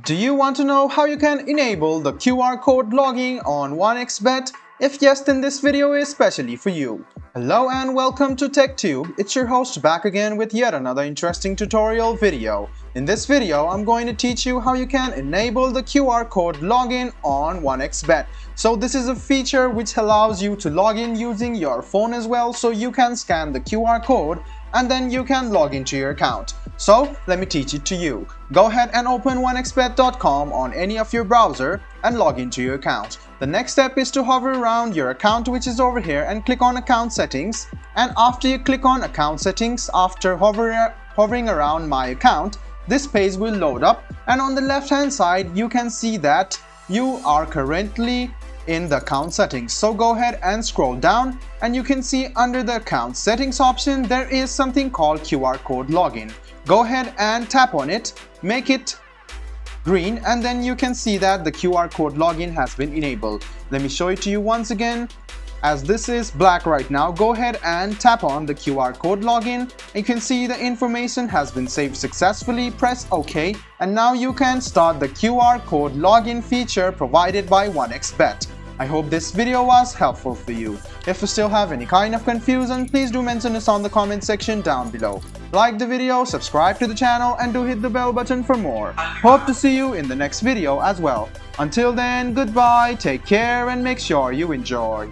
Do you want to know how you can enable the QR code logging on 1xBet? If yes, then this video is specially for you. Hello and welcome to TechTube. It's your host back again with yet another interesting tutorial video. In this video, I'm going to teach you how you can enable the QR code login on 1xBet. So this is a feature which allows you to log in using your phone as well, so you can scan the QR code and then you can log into your account. So let me teach it to you. Go ahead and open 1xbet.com on any of your browser and log into your account. The next step is to hover around your account, which is over here, and click on account settings. And after you click on account settings, after hovering around my account, this page will load up, and on the left hand side you can see that you are currently in the account settings. So go ahead and scroll down and you can see under the account settings option there is something called QR code login. Go ahead and tap on it, make it green, and then you can see that the QR code login has been enabled. Let me show it to you once again. As this is black right now, go ahead and tap on the QR code login. You can see the information has been saved successfully. Press OK, and now you can start the QR code login feature provided by 1xBet. I hope this video was helpful for you. If you still have any kind of confusion, please do mention us on the comment section down below. Like the video, subscribe to the channel, and do hit the bell button for more. Hope to see you in the next video as well. Until then, goodbye, take care, and make sure you enjoy.